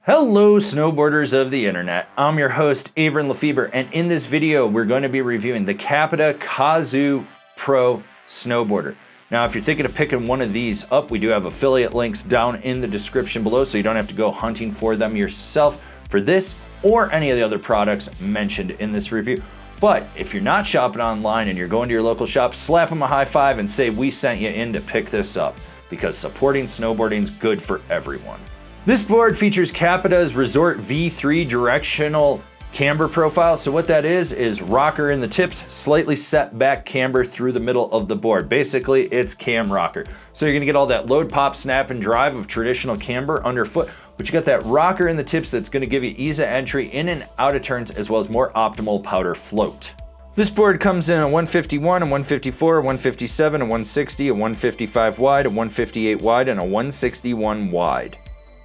Hello snowboarders of the internet, I'm your host Avran LeFeber, and in this video we're going to be reviewing the Capita Kazu Pro Snowboarder. Now if you're thinking of picking one of these up, we do have affiliate links down in the description below so you don't have to go hunting for them yourself for this or any of the other products mentioned in this review. But if you're not shopping online and you're going to your local shop, slap them a high five and say we sent you in to pick this up, because supporting snowboarding is good for everyone. This board features Capita's Resort V3 directional camber profile. So what that is rocker in the tips, slightly set back camber through the middle of the board. Basically, it's cam rocker. So you're gonna get all that load, pop, snap, and drive of traditional camber underfoot, but you got that rocker in the tips that's gonna give you ease of entry in and out of turns, as well as more optimal powder float. This board comes in a 151, a 154, a 157, a 160, a 155 wide, a 158 wide, and a 161 wide.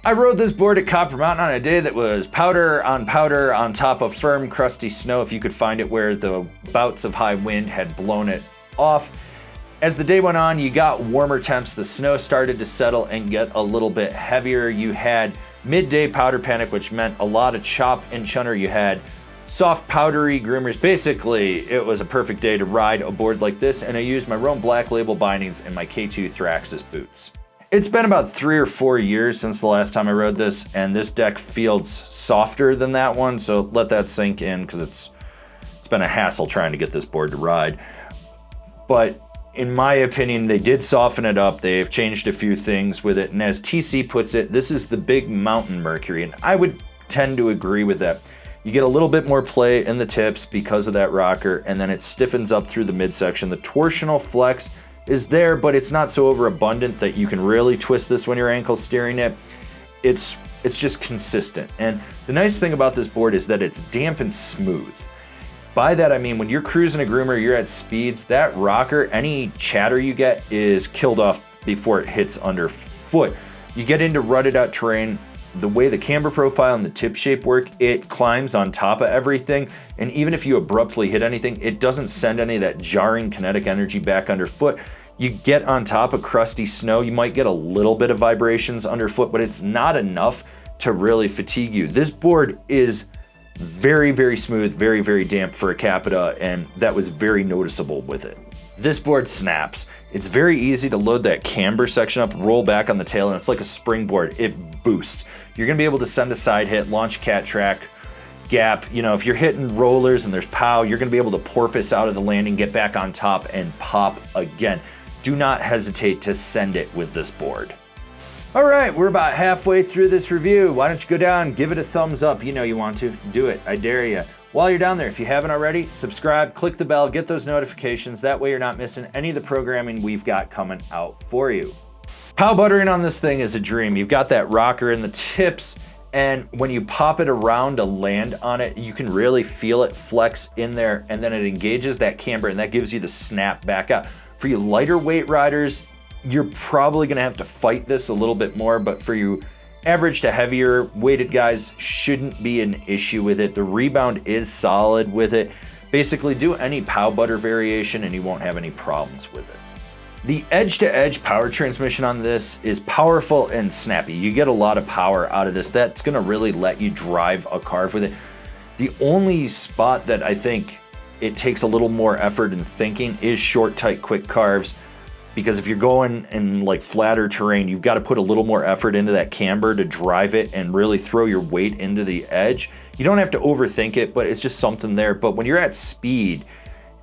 I rode this board at Copper Mountain on a day that was powder on top of firm, crusty snow, if you could find it, where the bouts of high wind had blown it off. As the day went on, you got warmer temps, the snow started to settle and get a little bit heavier. You had midday powder panic, which meant a lot of chop and chunner. You had soft powdery groomers. Basically, it was a perfect day to ride a board like this, and I used my Rome Black Label bindings and my K2 Thraxis boots. It's been about 3 or 4 years since the last time I rode this, and this deck feels softer than that one, so let that sink in, because it's been a hassle trying to get this board to ride. But in my opinion, they did soften it up. They've changed a few things with it, and as TC puts it, this is the Big Mountain Mercury, and I would tend to agree with that. You get a little bit more play in the tips because of that rocker, and then it stiffens up through the midsection. The torsional flex is there, but it's not so overabundant that you can really twist this when your ankle's steering it. It's just consistent. And the nice thing about this board is that it's damp and smooth. By that I mean when you're cruising a groomer, you're at speeds, that rocker, any chatter you get is killed off before it hits underfoot. You get into rutted out terrain, the way the camber profile and the tip shape work, it climbs on top of everything, and even if you abruptly hit anything, it doesn't send any of that jarring kinetic energy back underfoot. You get on top of crusty snow, you might get a little bit of vibrations underfoot, but it's not enough to really fatigue you. This board is very, very smooth, very, very damp for a Capita, and that was very noticeable with it. This board snaps. It's very easy to load that camber section up, roll back on the tail, and it's like a springboard. It boosts. You're gonna be able to send a side hit, launch cat track, gap. You know, if you're hitting rollers and there's pow, you're gonna be able to porpoise out of the landing, get back on top, and pop again. Do not hesitate to send it with this board. All right, we're about halfway through this review. Why don't you go down, give it a thumbs up. You know you want to. Do it, I dare you. While you're down there, if you haven't already, subscribe, click the bell, get those notifications. That way you're not missing any of the programming we've got coming out for you. Pow buttering on this thing is a dream. You've got that rocker in the tips, and when you pop it around to land on it, you can really feel it flex in there, and then it engages that camber, and that gives you the snap back out. For you lighter weight riders, you're probably gonna have to fight this a little bit more, but for you average to heavier weighted guys, shouldn't be an issue with it. The rebound is solid with it. Basically do any pow butter variation and you won't have any problems with it. The edge-to-edge power transmission on this is powerful and snappy. You get a lot of power out of this. That's gonna really let you drive a carve with it. The only spot that I think it takes a little more effort and thinking is short, tight, quick carves. Because if you're going in like flatter terrain, you've got to put a little more effort into that camber to drive it and really throw your weight into the edge. You don't have to overthink it, but it's just something there. But when you're at speed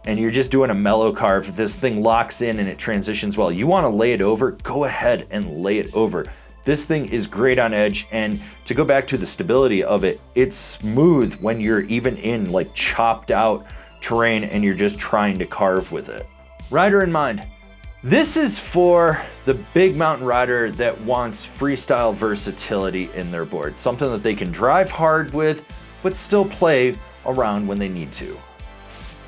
and you're just doing a mellow carve, this thing locks in and it transitions well. You want to lay it over, go ahead and lay it over. This thing is great on edge, and to go back to the stability of it, it's smooth when you're even in like chopped out terrain and you're just trying to carve with it. Rider in mind. This is for the big mountain rider that wants freestyle versatility in their board. Something that they can drive hard with, but still play around when they need to.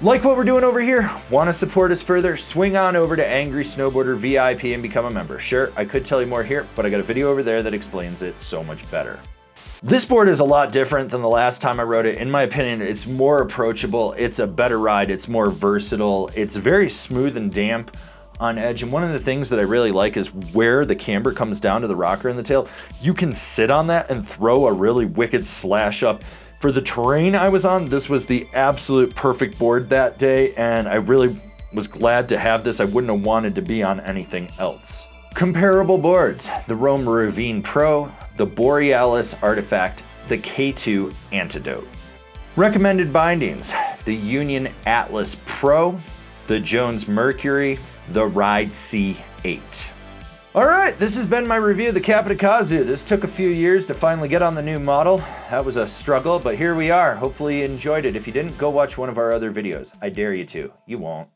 Like what we're doing over here? Want to support us further? Swing on over to Angry Snowboarder VIP and become a member. Sure, I could tell you more here, but I got a video over there that explains it so much better. This board is a lot different than the last time I rode it. In my opinion, it's more approachable. It's a better ride. It's more versatile. It's very smooth and damp on edge. And one of the things that I really like is where the camber comes down to the rocker in the tail. You can sit on that and throw a really wicked slash up. For the terrain I was on, this was the absolute perfect board that day, and I really was glad to have this. I wouldn't have wanted to be on anything else. Comparable boards: the Ravine Pro, the Borealis Artefact, the K2 Antidote. Recommended bindings: the Union Atlas Pro, the Jones Mercury, the Ride C8. All right, this has been my review of the Capita Kazu. This took a few years to finally get on the new model. That was a struggle, but here we are. Hopefully you enjoyed it. If you didn't, go watch one of our other videos. I dare you to. You won't.